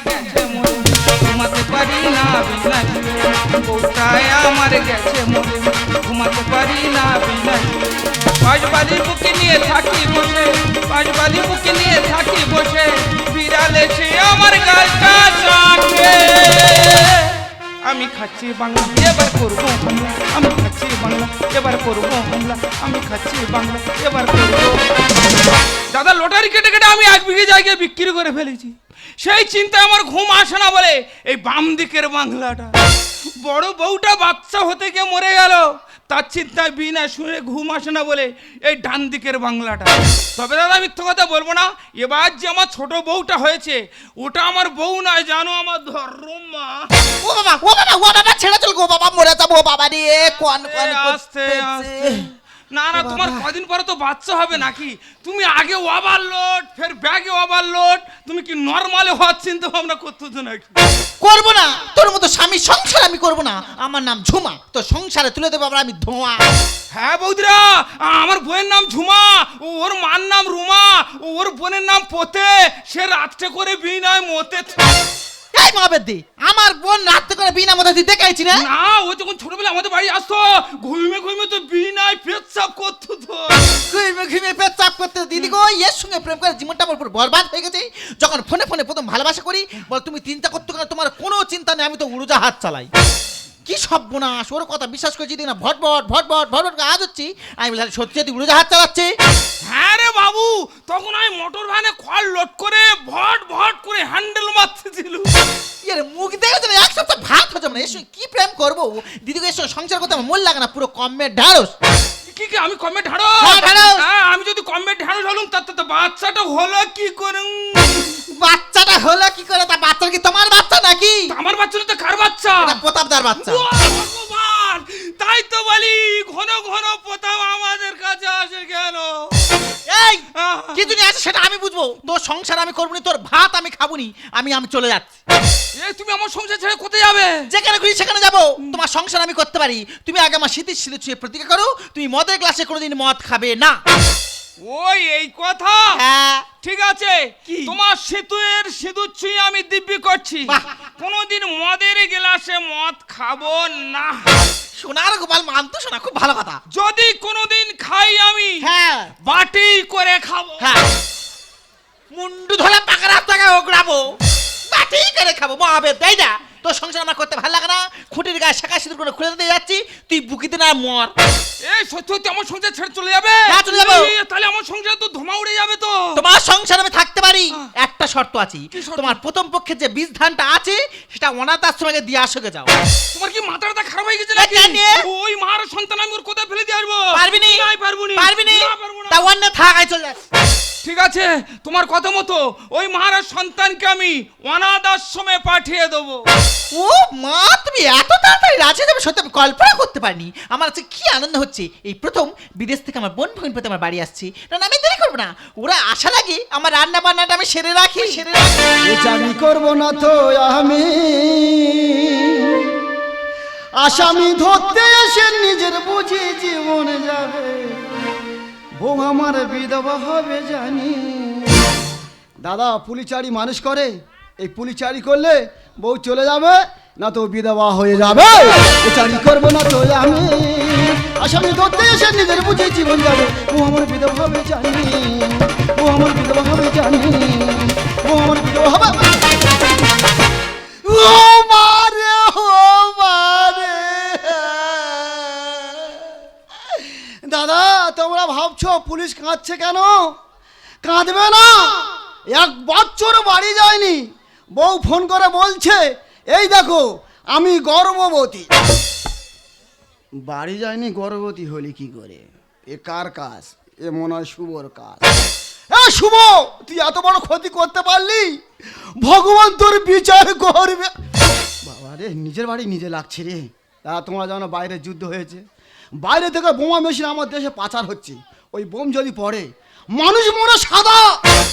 গেছে মরে, ঘুমাতে পারি না বিনা জুয়ে। বউটায় আমার গেছে মরে, ঘুমাতে পারি না বিনা জুয়ে। বাঁশবালির বুকে নিয়ে থাকি বসে, বাঁশবালির বুকে নিয়ে থাকি বসে, বিড়াল এসে আমার গালটা চাটে। আমি খাচ্ছি বাংলা, এবার করবো হামলা। আমি খাচ্ছি বাংলা, এবার করবো হামলা। আমি খাচ্ছি বাংলা, এবার করবো। দাদা লটারি কেটে কেটে আমি 1 বিঘে জায়গায় বিক্রি করে ফেলেছি। সেই চিন্তায় আমার ঘুম আসে না বলে এই বাম দিকের বাংলাটা। বড় বউটা বাচ্চা হতে গিয়ে মরে গেল, তার চিন্তায় বিনা শুনে ঘুম আসে না বলে এই ডান দিকের বাংলাটা। তবে দাদা মিথ্যে কথা বলবো না, এবার যে আমার ছোট বউটা হয়েছে ওটা আমার বউ নয়, জানো আমার ধর্মমা। ও বাবা ও বাবা ও বাবা, ছেড়ে চল গো বাবা, মরে যাবো বাবা রে। কোন কোন আস্তে আস্তে। না না, তোমার কদিন পরে তো বাচ্চা হবে নাকি? তুমি আগে ওভারলোড, ফের ব্যাগে ওভারলোড। তুমি কি নরমালে হওয়ার চিন্তা ভাবনা করতেছো নাকি? করবো না, তোর মতো স্বামী সংসার আমি করবো না। আমার নাম ঝুমা, তো সংসারে তুলে দেবো আবার আমি ধোঁয়া। হ্যাঁ বৌদিরা, আমার বইয়ের নাম ঝুমা, ওর মার নাম রুমা, ওর বোনের নাম পোতে। সে রাত্রে করে বিনায় মতে। এই মাবেদি, আমার বোন রাতে করে বিনা মতো তুই দেখাইছি না? না, ও যখন ছোটবেলা আমাদের বাড়ি আসতো ঘুমিয়ে ঘুমিয়ে তো বিনায় পেচ্ছাপ করতো তো। ঘুমিয়ে ঘুমিয়ে পেচ্ছাপ করতে। দিদি গো, এর সঙ্গে প্রেম করে জীবনটা আমার পুরো বরবাদ হয়ে গেছে। যখন ফোনে ফোনে প্রথম ভালোবাসা করি, বল তুমি চিন্তা করতে কেন? তোমার কোনো চিন্তা নেই, আমি তো উড়োজাহাজ চালাই। কি সর্বনাশ, ওর কথা বিশ্বাস করে যদি না ভটভট ভটভট ভটভট আজ হচ্ছি, আমি বললাম সত্যি যদি উড়োজাহাজ চালাচ্ছে। হ্যাঁ রে বাবু, তখন আমি মোটর ভ্যানে খড় লোড করে ভট ভট করে হ্যান্ডেল মারতেছিল। এর মুখ দেখে তো এক সপ্তাহ ভাত হচ্ছে না। এর সঙ্গে কি প্রেম করবো? দিদিকে এর সঙ্গে সংসার করতে আমার মন লাগে না, পুরো কমে ঢাড়স। কি কি আমি কমে ঢাড়ো? হ্যাঁ, ঢ্যাঁড়স। হ্যাঁ, আমি যদি কমে ঢাড়স হলাম তাতে বাচ্চাটা হলো কি করে? বাচ্চাটা হলো কি করে? তা বাচ্চা কি তোমার বাচ্চা নাকি? আমার বাচ্চা না তো কার বাচ্চা? এটা প্রতাপদার বাচ্চা। ও ভগবান, তাই তো বলি ঘন ঘন প্রতাপ আমাদের কাছে আসে কেন? এই কি দুনিয়া আছে সেটা আমি বুঝবো। তোর সংসার আমি করবো নি, তোর ভাত আমি খাবো নি। আমি চলে যাচ্ছি। এই তুমি আমার সংসার ছেড়ে কোথায় যাবে? যেখানে খুশি সেখানে যাবো। তোমার সংসার আমি করতে পারি। তুমি আগে আমার শীতের শীতে ছুঁয়ে প্রতিজ্ঞা করো, তুমি মদের গ্লাসে কোনোদিন মদ খাবে না। ওই এই কথা? হ্যাঁ ঠিক আছে, কি? তোমার সেতুয়ের সিঁদুর ছুঁয়ে আমি দিব্যি করছি বাহ। কোনোদিন মদের গ্লাসে মদ খাবো না। সোনার গোপাল মানতো, শোনা খুব ভালো কথা। যদি কোনোদিন খাই আমি হ্যাঁ বাটি করে খাবো। হ্যাঁ, মুন্ডু ধরে পাকা রাস্তাকে ওগড়াবো, বাটি করে খাবো। মহাবেদ তাই না? তোর সংসার আমার করতে ভালো লাগে না। খুঁটির গায়ে শাখা সিঁদুর করে খুলে দিতে যাচ্ছি, তুই বুকিতে না মর। এই সত্যি সত্যি আমার সংসার ছেড়ে চলে যাবে? হ্যাঁ, চলে যাবো। তাহলে আমার সংসার তো ধোঁয়া উড়ে যাবে তো। তোমার সংসার আমি থাকতে পারি, একটা শর্ত আছে। কি শর্ত? তোমার প্রথম পক্ষে যে বীজ ধানটা আছে সেটা অনাথ আশ্রমে দিয়ে আসোকে যাও। তোমার কি মাথাটা খারাপ হয়ে গেছে এ, নাকি? কেন? ওই মার সন্তান আমি ওর কোথায় ফেলে দিয়ে আসবো? পারবি নি? নাই, পারবো নি। পারবি নি? না, পারবো না। তা অন্য থাক, আই চলে যাস। ঠিক আছে, তোমার কথা মতো ওই মহারাজ সন্তানকে আমি অনাথ আশ্রমে পাঠিয়ে দেবো। ও মা, তুমি এত তাড়াতাড়ি রাজি যাবে সত্যি আমি কল্পনা করতে পারিনি। আমার কাছে কি আনন্দ হচ্ছে, এই প্রথম বিদেশ থেকে আমার বোন ভগিন পেতে আমার বাড়ি আসছি। না আমি দেরি করবো না, ওরা আসার আগে আমার রান্না বান্নাটা আমি সেরে রাখি। এ চাকরি করবো না তো আমি, আসামি ধরতে এসে নিজের বুঝি জীবন যাবে, বউ আমার বিধবা হবে জানি। দাদা পুলিচারি মানুষ করে, এই পুলিচারি করলে বউ চলে যাবে, না তো বিধবা হয়ে যাবে। এ চাকরি করবো না তো আমি, আসামি ধরতে এসে নিজের বুঝি জীবন যাবে, বউ আমার বিধবা হবে জানি, বউ আমার বিধবা হবে জানি, বউ আমার বিধবা হবে। ও মারে, ও মারে। দাদা তোমরা ভাবছো পুলিশ কাঁদছে কেন? কাঁদবে না। 1 বছর বাড়ি যায়নি, বউ ফোন করে বলছে এই দেখো আমি গর্ভবতী। বাড়ি যায়নি, গর্ভবতী হলি কি করে? এ কার কাজ? এ মনে হয় শুভর কাজ। এ শুভ, তুই এত বড় ক্ষতি করতে পারলি, ভগবান তোর বিচার করবে। বাবা রে, নিজের বাড়ি নিজে লাগছে রে। তোমরা জানো বাইরে যুদ্ধ হয়েছে, বাইরে থেকে বোমা মেশিন আমার দেশে পাচার হচ্ছে। ওই বোম যদি পড়ে মানুষ মরে সাদা,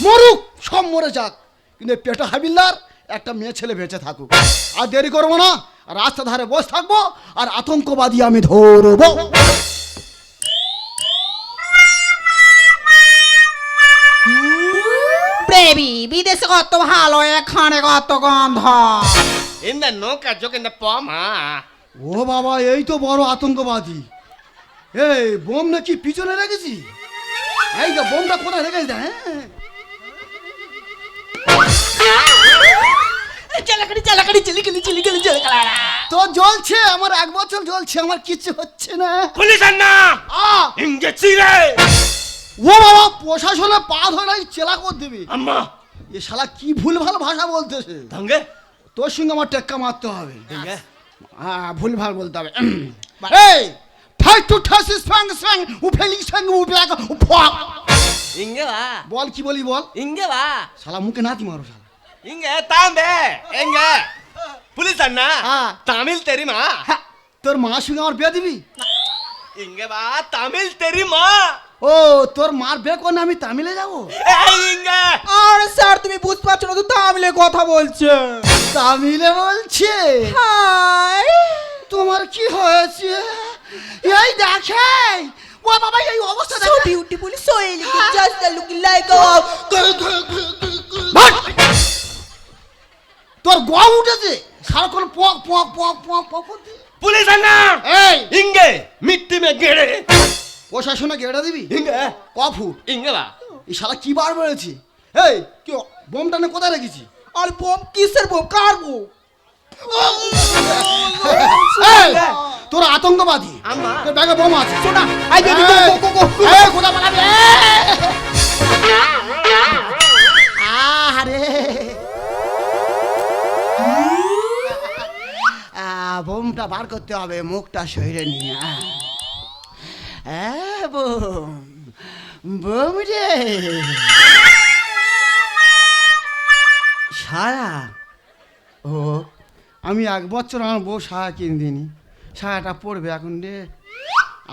মরুক সব মরে যাক, কিন্তু পেটা হাবিলদার একটা মেয়ে ছেলে বেঁচে থাকুক। আর দেরি করবো না, রাস্তা ধারে বসে থাকবো আর আতঙ্কবাদী আমি ধরবো। প্রেম হেবি, বিদেশে কত ভালো, এখানে কত গন্ধ। In the নৌকা যোগ in the palm, ও বাবা, এই তো বড় আতঙ্কবাদী। এই বোম নাকি পিছনে রেখেছি? এই তো বোমটা কোথায় রেখেছি? হ্যাঁ, তো জ্বলছে, আমার 1 বছর জ্বলছে, আমার কিছু হচ্ছে না। পুলিশ আন্না ইংগে চিরে ও বাবা, প্রশাসনে পা ধরে চেলা করে দেবে। আম্মা এ শালা কি ভুল ভাল ভাষা বলতেছে। দঙ্গে তোর সঙ্গে আমার টেক্কা মারতে হবে। দঙ্গে হ্যাঁ, ভুল ভাল বলতে হবে। এই ঠাই টু ঠাসি স্পাং স্পাং উফেলি স্পাং উফলাক উফা। ইংগে বা বল, কি বলি বল। ইংগে বা শালা মুখে নাতি মারো শালা। ইংগে তাম্বে ইংগে পুলিশ আন্না তামিল তেরি মা হ্যাঁ, তোর মার সঙ্গে আমার বিয়ে দিবি? ইংগে বা তামিল তেরি মা ও, তোর মার বিয়ে করে আমি তামিলে যাবো? এই ইংগে আরে স্যার, তুমি বুঝতে পারছো না তো, তামিলে কথা বলছে। তামিলে বলছে? হাই, তোমার কি হয়েছে? এই দেখে, ও বাবা, এই অবস্থা so দেখে। beautiful, so elegant, just looking like a... ভাগ! তোর গম উঠেছে সারাক্ষণ পক পক পক পক পক করতে। পুলিশ আন্না এই ইংগে মিট্টি মে গেড়ে প্রশাসনে গেড়ে দিবি? ইংগে কফু ইংগে বা এই শালা কি বার বেড়েছে? এই কি বোমটা না কোথায় রেখেছি? আর বোম কিসের বোম, কার বোম? এই, তোর আতঙ্কবাদী, আম্মা। তোর ব্যাগে বোম আছে। শোনা, আই গো গো গো গো। এই, কোথায় পালাবি? আরে বোমটা বার করতে হবে, মুখটা সইরে নিয়ে। বোম বোম রে সারা। ও, আমি 1 বছর আমার বউ সারা কিনে দিইনি, সারাটা পড়বে এখন রে।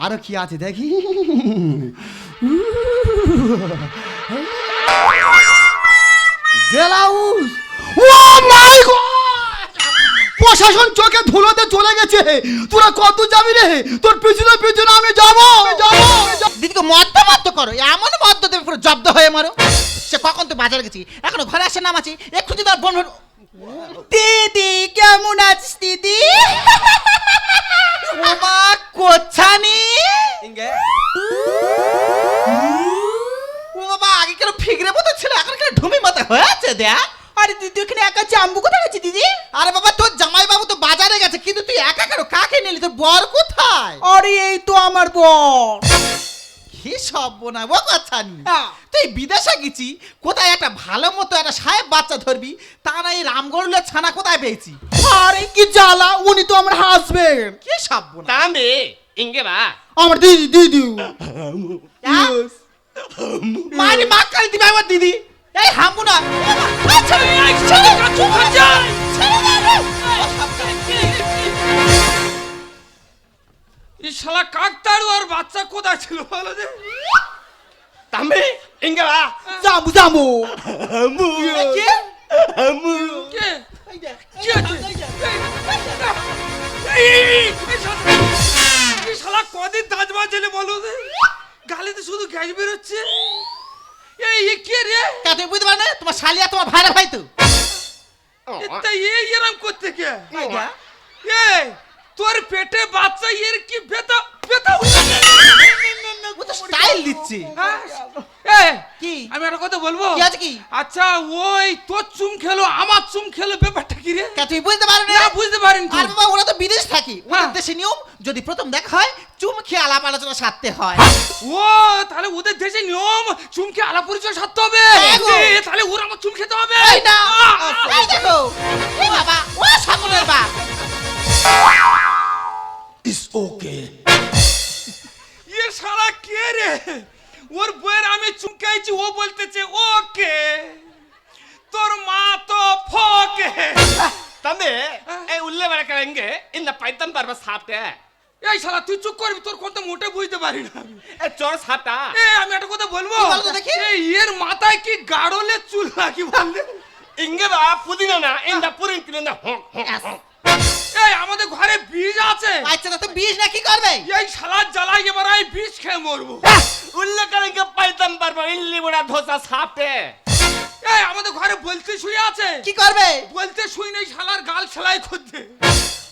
আরো কি আছে দেখি। ব্লাউজ। ও মাই গড, প্রশাসন চোখে ধুলোতে চলে গেছে। তোরা কত যাবি রে? তোর পিছনে পিছনে আমি যাবো। দিদিকে মদ্য মদ্য করো, এমন মদ্য দেবে পুরো জব্দ হয়ে মারো। সে কখন তো বাজারে গেছি, এখনো ঘরে আসে নামাছি, একটু যদি আর বোন। দিদি কেমন আছিস দিদি? ওমা কোচ্ছানি, ইংগে ও বাবা, আগে কেন ফিগরে মতো ছিল, এখন কেন ঢুমি মতো হয়েছে দেখ। আরে দিদি, ওখানে একা জাম্বু কোথায় গেছে দিদি? আরে বাবা, তোর জামাই বাবু তো বাজারে গেছে, কিন্তু তুই একা কেন? কাকে নিলি? তোর বর কোথায়? আরে এই তো আমার বর। কি সব বোনা ও কোচ্ছানি, হ্যাঁ। তুই বিদেশে গেছি, কোথায় একটা ভালো মতো একটা সাহেব বাচ্চা ধরবি, তা না এই রামগড়ুলের ছানা কোথায় পেয়েছি? আরে কি জ্বালা, উনি তো আমার হাজবেন্ড। কি সব বোনা, তাম্বে ইংগে বা আমার দিদি দিদি। মারি মা কালি দিবে আমার দিদি। এই হামু না, এই শালা কাকতাড়ু আর বাচ্চা কোথায় ছিল বলো দে? তাম্বে ইংগে বা জাম্বু জাম্বু। আমু কে? আমু কে? কি আছে? এই শালা কদিন দাঁত বাজলে বলো দে? গালিতে শুধু গ্যাস বেরোচ্ছে। এই কে রে? তা তুমি বুঝতে পারো না, তোমার শালিয়া তোমার ভাইরা ভাই তো। এটা এরম করতে কে? এই তোর পেটে বাচ্চা, এর কি ব্যথা ব্যথা ও তো স্টাইল দিচ্ছে। কি? আমি একটা কথা বলবো? কি আছে কি? আচ্ছা, ওই তোর চুম খেলো আমার চুম খেলো, ব্যাপারটা কি রে? তা তুমি বুঝতে পারো না? না, বুঝতে পারিনি তো। আর বাবা, ওরা তো বিদেশ থাকে, ওদের হ্যাঁ। দেশে নিয়ম, যদি প্রথম দেখা হয় চুম খেয়ে আলাপ আলোচনা সারতে হয়। ও তাহলে ওদের দেশে নিয়ম চুমকে আলাপ পরিচয় সারতে হবে। হ্যাঁ গো। তাহলে ওরা আমার চুম খেতে হবে। এই না, এই দেখো, এই বাবা, ও সকলের বাপ। ইস ওকে এ শালা কে রে? ওর বইয়ের আমি চুমকাইছি, ও বলতেছে ওকে, তোর মা তো ফকে। তাম্বে এই উল্লে বড় করেঙ্গে ইন পাইতাম পারবা সাপতে। এই শালা তুই চুপ করবি, তোর কথা মোটে বুঝতে পারি না আমি। এ চোর সাপটা আমি একটা কথা বলবো? কি বলো তো দেখি? এই এর মাথায় কি গাড়লে চুল নাকি বললে? ইংগে বা পুদিনা না ইন দা পুরিন কিনে না। এই আমাদের ঘরে বীজ আছে। আচ্ছা, তা তুমি বিষ না কি করবে? এই শালার জ্বালাই এবার এই বীজ খেয়ে মরবো। উল্লে করেঙ্গে পাইতাম পারবা ইল্লি বড়া ধোসা সাপতে। এই আমাদের ঘরে বলতে শুয়ে আছে, কি করবে? বলতে শুই নেই, শালার গাল সেলাই করতে।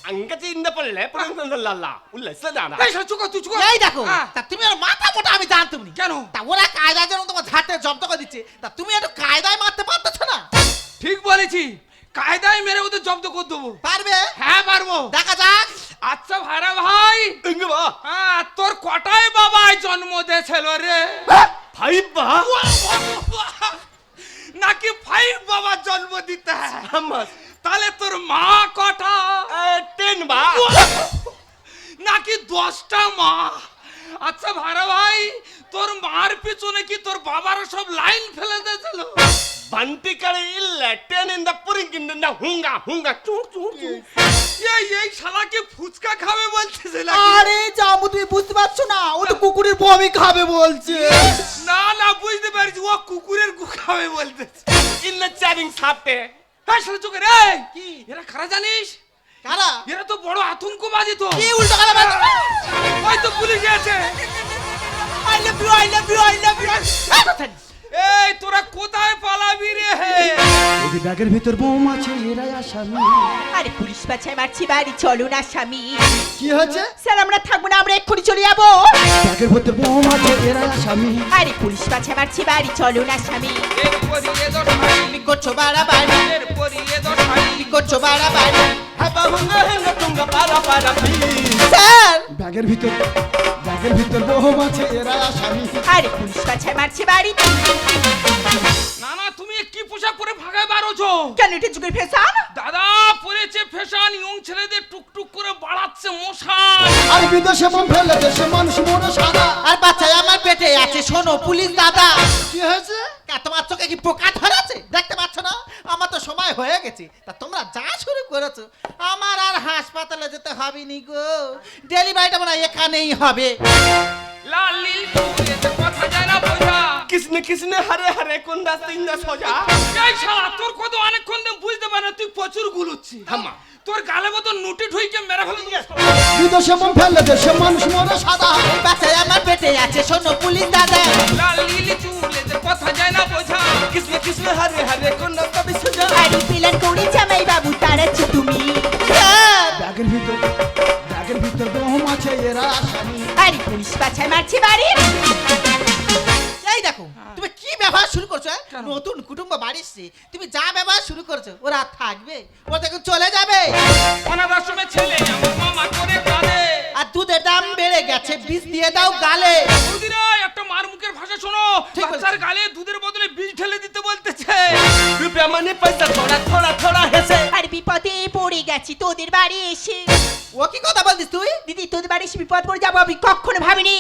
안가지 인다 벌레 뿌랑랄랄라 울레 쓰다나 এই শালা চুকা তুই চুকা। এই দেখো, হ্যাঁ। তা তুমি আর মাথা মোটা আমি জানতাম না। কেন? তা ওরা কায়দার জন্য তোমার ঝাড়তে জব্দ করে দিচ্ছে, তা তুমি একটু কায়দায় মারতে পারতেছো না? ঠিক বলেছি, কায়দায় মেরে ওদের জব্দ করে দেবো। পারবে? হ্যাঁ পারবো। দেখা যাক। আচ্ছা ভাড়া ভাই, 응급아 হ্যাঁ তোর কটায় বাবায় জন্ম দিয়েছিল রে? 파이바 নাকি 5 বাবা জন্ম দিতে হয়? 한마 তাহলে তোর মা কটা? 땐바 নাকি 10টা মা? আচ্ছা ভাড়া ভাই, তোর মার পিছনে কি তোর বাবারা সব লাইন ফেলে দিয়েছিল? 반티카레 일레 땐인다 뿌링긴다 웅가 웅가 쭉쭉쭉 এই শালাকে ফুচকা খাবে বলতেছে নাকি? আরে জামু তুমি বুঝতে পারছো না, ও তো কুকুরের বমি খাবে বলছে। না না বুঝতে পারছি, ও কুকুরের গু খাবে বলতেছে। 일레 짜링 사페 হ্যাঁ শালা চোখে রে, কি? এরা খারা জানিস? কারা? এরা তো বড় আতঙ্কবাদী তো। কি উল্টো কালা বাজ? ওই তো পুলিশ আছে। I love you, I love you, I love you. এই তোরা কোথায় পালাবি রে? এই ব্যাগের ভিতর বোম আছে, এরাই আসামি। আরে পুলিশ বাছাই মারছি বাড়ি চলো না স্বামী। কি হয়েছে? স্যার আমরা থাকবো না, আমরা এক্ষুনি চলে যাবো। ব্যাগের ভিতর বোম আছে, এরাই আসামি। আরে পুলিশ বাছাই মারছি বাড়ি চলো না স্বামী। এর পরিয়ে দশাই, তুমি করছো বাড়াবাড়ি, এর পরিয়ে দশাই। তুমি করছো বাড়াবাড়ি। 하바 웅가 웅가 뚱가 빠라빠라 피 স্যার, ব্যাগের ভিতর বোম আছে, এরাই আসামি। আরে পুলিশ বাছাই মারছি বাড়ি। না না তুমি কি পোশাক পরে ভাগায় বারোছো? কেন এটা যুগের ফ্যাশন? দাদা পরেছে ফ্যাশন, ইয়ং ছেলেদের টুকটুক করে বাড়াচ্ছে মশাই। আর বিদেশে বোম ফেলে দেশে মানুষ মরে সাদা। আর বাচ্চাই আমার পেটে আছে, শোনো পুলিশ দাদা। কি হয়েছে? তোমার চোখে কি পোকা ধরেছে? দেখতে পাচ্ছ না আমার তো সময় হয়ে গেছে। তা তোমরা যা শুরু করেছো, আমার আর হাসপাতালে যেতে হবে নি গো। ডেলিভারিটা মনে হয় এখানেই হবে। লাল নীল চুলেতে কথা যায় না বোঝা। किसने किसने हरे हरे कुंदा सिंदा सोजा এই শালা তোর কত অনেকক্ষণ ধরে বুঝতে পারে না, তুই প্রচুর গুলুচ্ছি। থামা। তোর গালে মতো নুটি ঠুইকে মেরে ফেলে দিয়েছে। বিদেশে বোম ফেলে দেশে মানুষ মরে সাদা। বাচ্চাই আমার পেটে আছে, শোনো পুলিশ দাদা। লাল নীল চুলেতে কথা যায় না বোঝা। किसने किसने हरे हरे कुंदा कभी सोजा আরে প্ল্যান করে জামাই বাবু তাড়াচ্ছি তুমি। স্যার, ব্যাগের ভিতর বোম আছে, এরাই আসামি। আরে পুলিশ বাছাই মারছি বাড়ি। এই দেখো তুমি কি ব্যবহার শুরু করছো? হ্যাঁ? কেন? নতুন কুটুম্ব বাড়ি এসছে, তুমি যা ব্যবহার শুরু করছো ওরা আর থাকবে? ওরা দেখুন চলে যাবে। অনাথ আশ্রমের ছেলে আমার মামা করে কাঁদে। আর দুধের দাম বেড়ে গেছে, বিষ দিয়ে দাও গালে। বৌদিরা একটা মার মুখের ভাষা শোনো, ঠিক বলেছে। বাচ্চার গালে দুধের বদলে বিষ ঢেলে দিতে বলতেছে। रुपया मनी पैसा थोड़ा थोड़ा थोड़ा हैसे আরে বিপদে পড়ে গেছি তোদের বাড়ি এসে। ও কি কথা বলছিস তুই? দিদি তোদের বাড়ি এসে বিপদ পড়ে যাবো আমি কখনো ভাবিনি।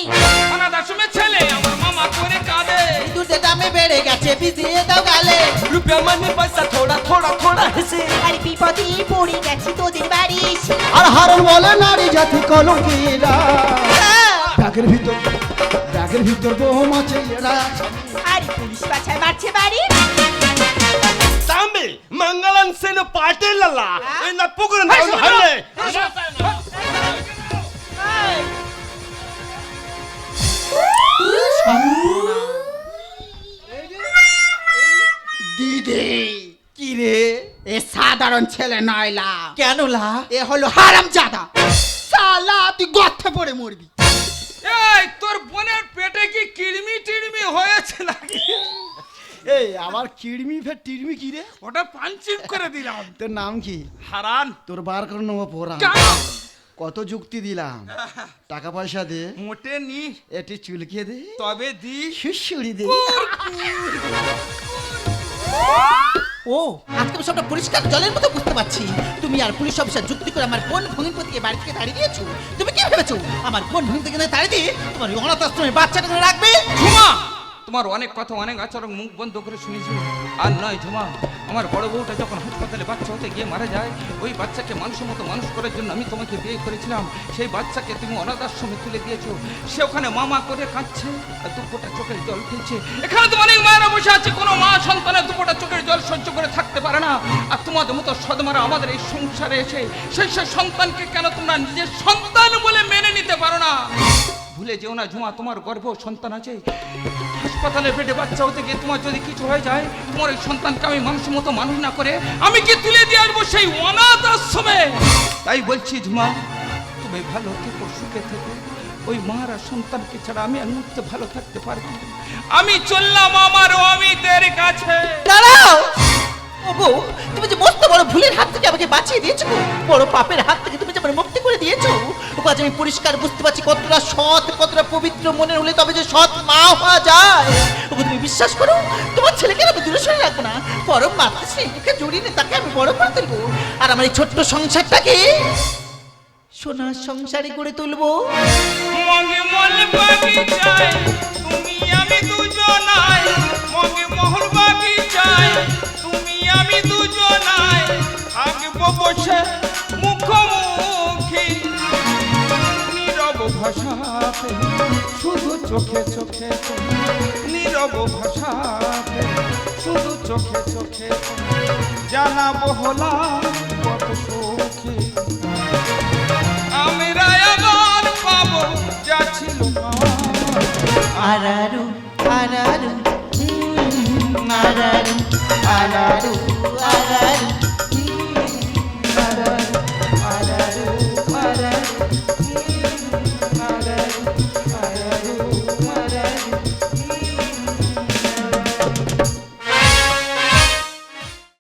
অনাথ আশ্রমের ছেলে আমার মামা করে কাঁদে। দুধের দামে বেড়ে গেছে, বিষ দিয়ে দাও গালে। रुपया मनी पैसा थोड़ा थोड़ा थोड़ा हैसे আরে বিপদে পড়ে গেছি তোদের বাড়ি এসে। আর হারণ বলে নারী জাতি কলঙ্কিরা। স্যার, ব্যাগের ভিতর বোম আছে, এরাই আসামি। আরে পুলিশ বাছাই মারছে বাড়ি। तामिल मंगलन से न पार्टी लला इन पुगुर ना हल्ले দিদি কি রে? এ সাধারণ ছেলে নয়লা, কেন লা? এ হলো হারামজাদা। সালা তুই গর্তে পড়ে মরবি। এই তোর বোনের পেটে কি কিড়মি টিড়মি হয়েছে নাকি? এই আমার কিড়মি ফের টিড়মি কি রে? ওটা পাঞ্চিং করে দিলাম। তোর নাম কি? হারান তোর বার করে নেবো পোড়া। কেন? কত যুক্তি দিলাম, টাকা পয়সা দে, মোটে নি এটি চুলকে দে, তবে দি। শিশুড়ি দে। ও আজকে আমি সবটা পরিষ্কার জলের মতো বুঝতে পারছি। তুমি আর পুলিশ অফিসার যুক্তি করে আমার বোন ভঙ্গিপতিকে বাড়ি থেকে তাড়িয়ে দিয়েছো। তুমি কি ভেবেছো আমার বোন ভঙ্গি থেকে তাড়িয়ে দিয়ে তোমার ওই অনাথ আশ্রমে বাচ্চাটা করে রাখবে? ঝুমা, তোমার অনেক কথা অনেক আচরণ মুখ বন্ধ করে শুনেছি। আর নয় ঝুমা, আমার বড় বউটা যখন হাসপাতালে বাচ্চা হতে গিয়ে মারা যায়, ওই বাচ্চাকে মানুষের মতো মানুষ করার জন্য আমি তোমাকে বিয়ে করেছিলাম। সেই বাচ্চাকে তুমি অনাথ আশ্রমে তুলে দিয়েছো। সে ওখানে মামা করে কাঁদছে আর দুপোটা চোখের জল ফেলছে। এখানে তো অনেক মায়েরা বসে আছে, কোনো মা সন্তানের দুপোটা চোখের জল সহ্য করে থাকতে পারে না। আর তোমাদের মতো সদমারা আমাদের এই সংসারে এসে সেই সন্তানকে কেন তোমরা নিজের সন্তান বলে মেনে নিতে পারো না? ভুলে যেও না ঝুমা, তোমার গর্ভ সন্তান আছে। হাসপাতালে বেডে বাচ্চা হতে গিয়ে তোমার যদি কিছু হয়ে যায়, তোমার ওই সন্তানকে আমি মানুষের মতো মানুষ না করে আমি কি তুলে দিয়ে আসবো সেই অনাথ আশ্রমে? তাই বলছি ঝুমা, তুমি ভালো থেকো, সুখে থেকো। ওই মারা সন্তানকে ছাড়া আমি আর মুহূর্তে ভালো থাকতে পারবো না। আমি চললাম আমার অমিতের কাছে। দাঁড়াও ওগো, তুমি যে মস্ত বড় ভুলের হাত থেকে আমাকে বাঁচিয়ে দিয়েছো, বড় পাপের হাত থেকে তুমি যে আমার মুক্তি করে দিয়েছো, ওগো আজ আমি পরিষ্কার বুঝতে পারছি কতটা সৎ, কতটা পবিত্র মনের হলে তবে যে সৎ মা হওয়া যায়। ওগো তুমি বিশ্বাস করো, তোমার ছেলেকে আমি দূরে সরে রাখবো না, পরম মাতৃশ্রী মুখে জড়িয়ে নিয়ে তাকে আমি বড় করে তুলবো, আর আমার এই ছোট্ট সংসারটাকে সোনার সংসারে গড়ে তুলবো। মঙ্গে মল বাগিচায় তুমি আমি দুজনায়, মঙ্গে মহল বাগিচায় তুমি আমি দুজনায়, থাকবো বসে মুখোমুখি নীরব ভাষাতে, শুধু চোখে চোখে নীরব ভাষাতে, শুধু চোখে চোখে জানাবো হলাম কত সুখী। আমরা আবার পাবো যা ছিল আমার। আর